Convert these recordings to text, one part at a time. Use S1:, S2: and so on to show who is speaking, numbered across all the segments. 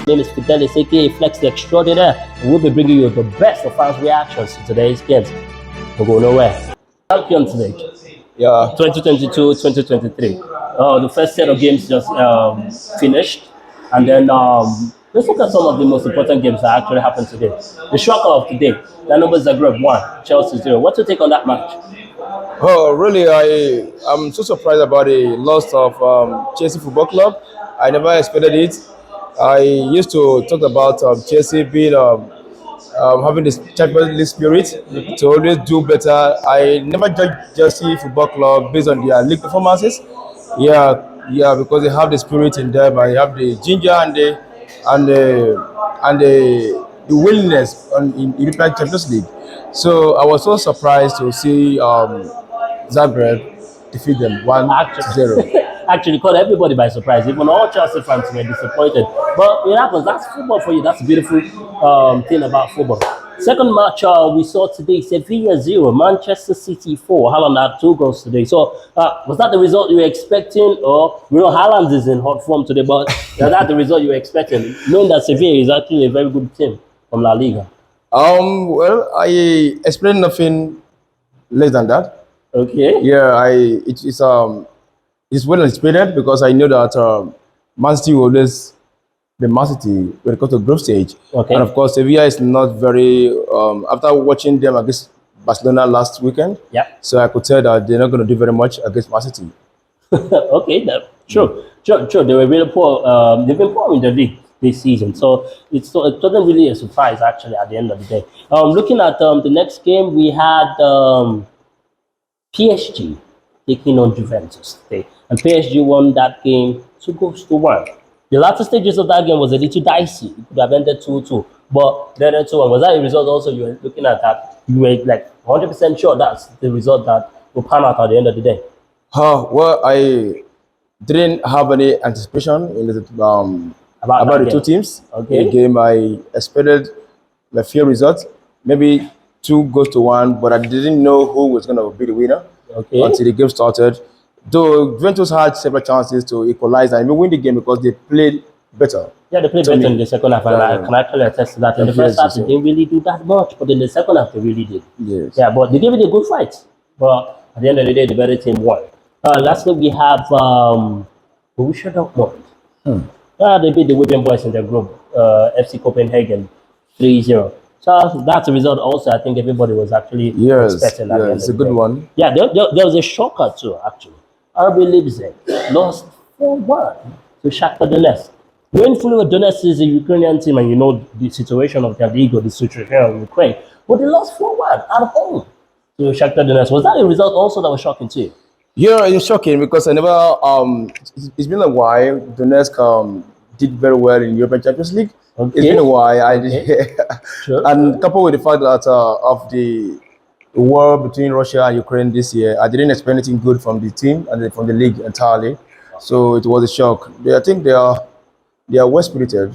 S1: name is Fidelis, aka Flex the Extraordinaire, and we'll be bringing you the best of fans' reactions to today's games. We'll go nowhere. Champions League.
S2: Yeah.
S1: 2022-2023. The first set of games just finished, and then let's look at some of the most important games that actually happened today. The shocker of today: Dynamo Zagreb 1, Chelsea 0. What's your take on that match?
S2: Oh, really? I'm so surprised about the loss of Chelsea Football Club. I never expected it. I used to talk about Chelsea being having this Champions League spirit to always do better. I never judge Chelsea Football Club based on their league performances. Yeah, because they have the spirit in them. I have the ginger and the willingness in European Champions League. So I was so surprised to see Zagreb defeat them 1-0.
S1: Actually caught everybody by surprise. Even all Chelsea fans were disappointed. But it happens. That's football for you. That's the beautiful thing about football. Second match we saw today: Sevilla 0, Manchester City 4. Haaland had 2 goals today. So was that the result you were expecting? Or we know Haaland is in hot form today, but is that the result you were expecting? Knowing that Sevilla is actually a very good team from La Liga.
S2: Well, I explained nothing less than that.
S1: Okay.
S2: Yeah, it's well explained because I know that Man City will always be Man City when it comes to group stage.
S1: Okay.
S2: And of course, Sevilla is not very. After watching them against Barcelona last weekend,
S1: Yeah.
S2: so I could tell that they're not going to do very much against Man City.
S1: Okay, sure. They were really poor. They've been poor in the league this season, so it wasn't really a surprise actually at the end of the day. Looking at the next game, we had PSG taking on Juventus today, and PSG won that game 2-1. The latter stages of that game was a little dicey. It could have ended 2-2, but then 2-1. Was that a result also you were looking at that? You were like 100% sure that's the result that will pan out at the end of the day?
S2: Well, I didn't have any anticipation in the, about the two teams.
S1: Okay.
S2: The game I expected a few results, maybe 2-1, but I didn't know who was going to be the winner.
S1: Okay.
S2: Until the game started. Though Juventus had several chances to equalize and even win the game because they played better.
S1: Yeah, they played better in the second half, and I can actually attest to that. In the first half, they didn't really do that much, but in the second half, they really did.
S2: Yes.
S1: Yeah, but they gave it a good fight. But at the end of the day, the better team won. Lastly, we have Borussia Dortmund. They beat the Wigan boys in their group, FC Copenhagen 3-0. So that's a result also I think everybody was actually expecting.
S2: Yeah, it's a good one.
S1: Yeah, there was a shocker too, actually. RB Leipzig lost 4-1 to Shakhtar Donetsk. Knowing fully well Donetsk is a Ukrainian team and you know the situation of their league or the situation of Ukraine, but they lost 4-1 at home to Shakhtar Donetsk. Was that a result also that was shocking to you?
S2: Yeah, it's shocking because I never, it's been a while. Donetsk did very well in European Champions League.
S1: Okay.
S2: It's been a while. Sure. And coupled with the fact that of the war between Russia and Ukraine this year, I didn't expect anything good from the team and from the league entirely. So it was a shock. I think they are well spirited.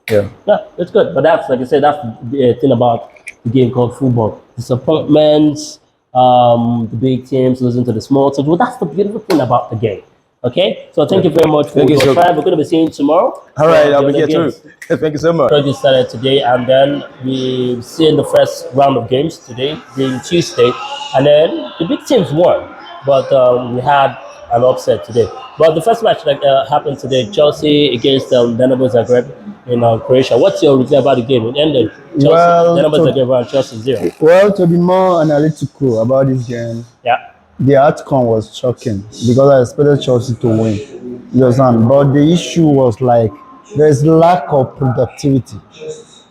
S2: Yeah,
S1: that's good. But that's, like I said, that's the thing about the game called football. Disappointments, the big teams losing to the small teams. Well, that's the beautiful thing about the game. Okay, so thank you very much for your time. We're going to be seeing you tomorrow.
S2: All right, I'll be here too. Thank you so much.
S1: Project started today, and then we see the first round of games today, being Tuesday, and then the big teams won, but we had an upset today. But the first match that happened today, Chelsea against Dynamo Zagreb in Croatia. What's your review about the game? It ended Dynamo Zagreb and Chelsea 0.
S3: Well, to be more analytical about this game,
S1: yeah.
S3: The outcome was shocking because I expected Chelsea to win. You understand? But the issue was like there's lack of productivity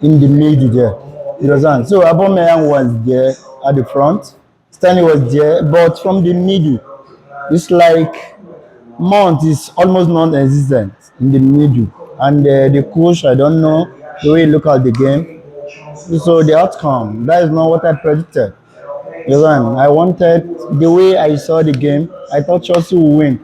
S3: in the middle there. You understand? So Aubameyang was there at the front, Stanley was there, but from the middle, it's like Mount is almost non-existent in the middle. And the coach, I don't know the way he look at the game. So the outcome, that is not what I predicted. I wanted, the way I saw the game, I thought Chelsea would win.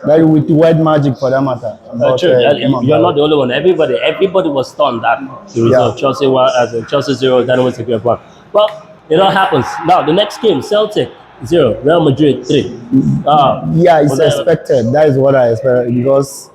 S3: That with white magic for that matter.
S1: True. You're not the only one. Everybody was stunned at the result. Chelsea won as a Chelsea 0, Dynamo Zagreb 1. Well, it all happens. Now the next game, Celtic 0, Real Madrid 3.
S3: Yeah, it's expected. That is what I expected because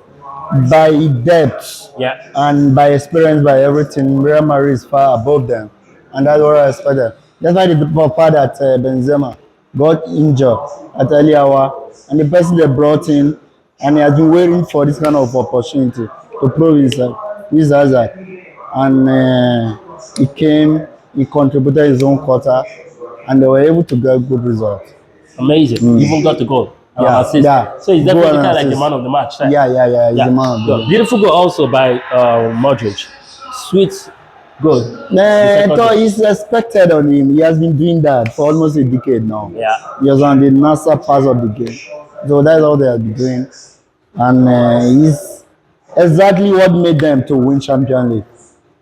S3: by depth
S1: Yeah.
S3: and by experience, by everything, Real Madrid is far above them, and that's what I expected. That's why the people thought that Benzema got injured at early hour, and the person they brought in, and he has been waiting for this kind of opportunity to prove himself. This Hazard, and he came, he contributed his own quarter, and they were able to get good results.
S1: Amazing. Even got the goal. And an
S3: Yeah,
S1: assist.
S3: yeah.
S1: So he's
S3: Goal
S1: definitely
S3: and
S1: kind of like the
S3: assist.
S1: man of the match. Right?
S3: Yeah. He's the man of the
S1: Good.
S3: match.
S1: Beautiful goal also by Modric. Sweet goal. The second
S3: So
S1: goal.
S3: it's expected on him. He has been doing that for almost a decade now.
S1: Yeah.
S3: He was on the NASA part of the game. So that's all they are doing. And he's exactly what made them to win Champions League.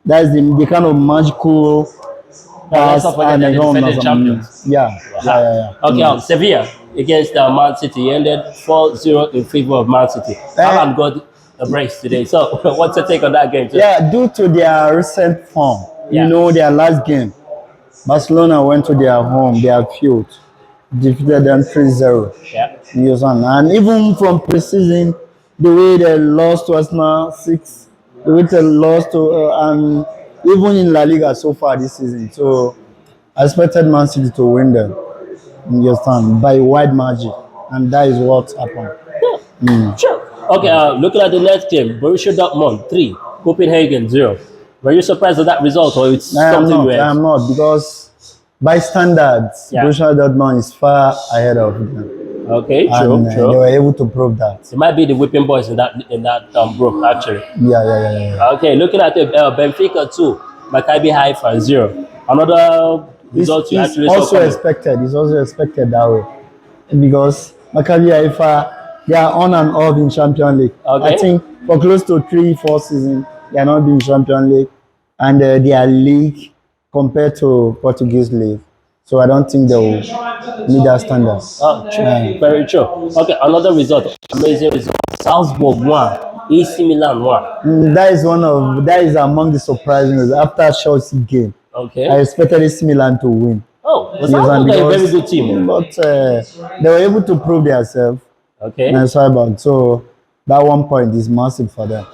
S3: That's the kind of magical
S1: Let's
S3: pass
S1: not forget
S3: and
S1: they're the defending
S3: enormous.
S1: champions.
S3: Yeah.
S1: Okay, Sevilla against Man City ended 4-0 in favor of Man City. Haaland got a brace today. So, what's your take on that game? Too?
S3: Yeah, due to their recent form,
S1: Yeah.
S3: their last game, Barcelona went to their home, their field, defeated them 3-0.
S1: Yeah.
S3: You understand? And even from preseason, the way they lost to Arsenal 6, the way they lost to, and even in La Liga so far this season. So I expected Man City to win them. You understand? By wide margin. And that is what happened.
S1: Sure. Okay, looking at the next game, Borussia Dortmund 3, Copenhagen 0. Were you surprised at that result, or it's something you
S3: I'm not, because by standards,
S1: Yeah.
S3: Borussia Dortmund is far ahead of them.
S1: Okay, true,
S3: And
S1: true.
S3: they were able to prove that.
S1: It might be the whipping boys in that group actually.
S3: Yeah.
S1: Okay, looking at the Benfica 2, Maccabi Haifa 0. Another result you actually saw
S3: also
S1: coming.
S3: expected. It's also expected that way, because Maccabi Haifa, they are on and off in Champions League.
S1: Okay.
S3: I think for close to 3-4 seasons, they are not in Champions League, and their league compared to Portuguese league. So I don't think they will meet that standard.
S1: Oh, true. Very true. Okay, another result. Amazing result. Salzburg 1, AC Milan 1.
S3: That is among the surprising results. After Chelsea game,
S1: Okay.
S3: I expected AC Milan to win.
S1: Oh, the
S3: Yes,
S1: Salzburg
S3: and
S1: are a very
S3: because-
S1: good team.
S3: But they were able to prove themselves.
S1: Okay.
S3: And so that 1 point is massive for them.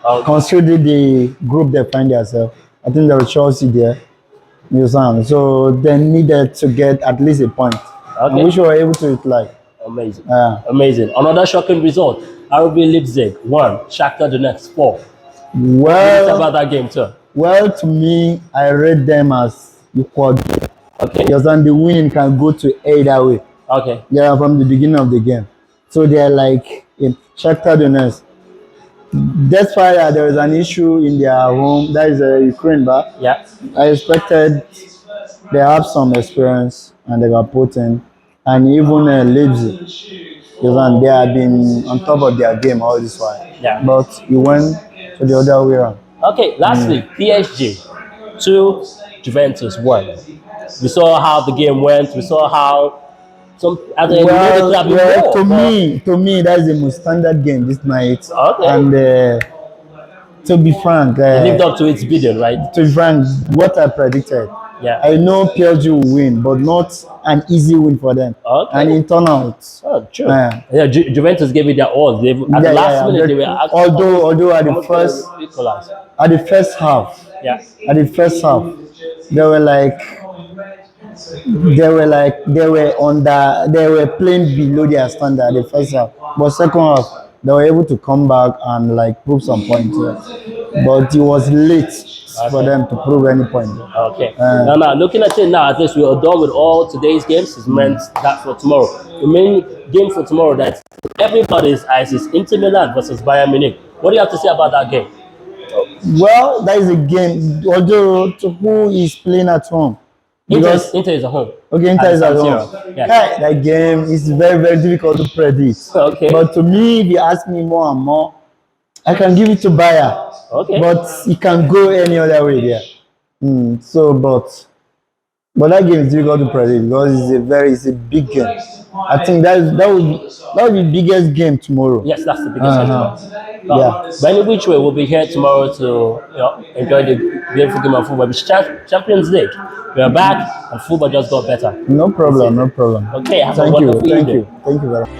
S1: Okay.
S3: Considering the group they find themselves, I think there was Chelsea there. You understand? So they needed to get at least a point.
S1: Okay.
S3: And which we were able to utilize.
S1: Amazing.
S3: Yeah.
S1: Amazing. Another shocking result. RB Leipzig 1, Shakhtar Donetsk 4. What about that game too?
S3: Well, to me, I rate them as equal.
S1: Okay.
S3: Because then the winning can go to either way.
S1: Okay.
S3: Yeah, from the beginning of the game. So they're like in Shakhtar Donetsk. That's why there is an issue in their home. That is Ukraine, but
S1: Yeah.
S3: I expected they have some experience and they got put in. And even Leipzig, because they have been on top of their game all this while.
S1: Yeah.
S3: But you went to the other way around.
S1: Okay, lastly, PSG 2, Juventus 1. We saw how the game went. We saw how some at the
S3: To me, that's the most standard game this night.
S1: Okay.
S3: And to be frank,
S1: lived up to its bidding, right?
S3: to be frank, what I predicted.
S1: Yeah.
S3: I know PSG will win, but not an easy win for them.
S1: Okay.
S3: And in turnout.
S1: Oh, true.
S3: Yeah.
S1: Yeah, Juventus gave it their all. They, at the last minute, they were actually
S3: Although at the
S1: almost
S3: first
S1: gonna equalize.
S3: at the first half,
S1: Yeah.
S3: they were like they were playing below their standard the first half. But second half, they were able to come back and like prove some points. But it was late for them to prove any point.
S1: Okay. Now, looking at it now, at least we are done with all today's games. It's meant that for tomorrow. The main game for tomorrow, that's everybody's eyes, is Inter Milan versus Bayern Munich. What do you have to say about that game?
S3: Well, that is a game. Although to who is playing at home, because
S1: Inter is at home.
S3: okay, Inter is at
S1: San
S3: home.
S1: Siro. Yeah.
S3: That game is very, very difficult to predict.
S1: Okay.
S3: But to me, if you ask me more and more, I can give it to Bayer.
S1: Okay.
S3: But it can go any other way there. But that game is difficult to predict because it's a big game. I think that would be the biggest game tomorrow.
S1: Yes, that's the biggest game.
S3: Yeah.
S1: But in which way, we'll be here tomorrow to enjoy the beautiful game of football. It's Champions League. We are back, and football just got better.
S3: No problem.
S1: Okay, have a
S3: Thank you.
S1: wonderful evening.
S3: Thank you very much.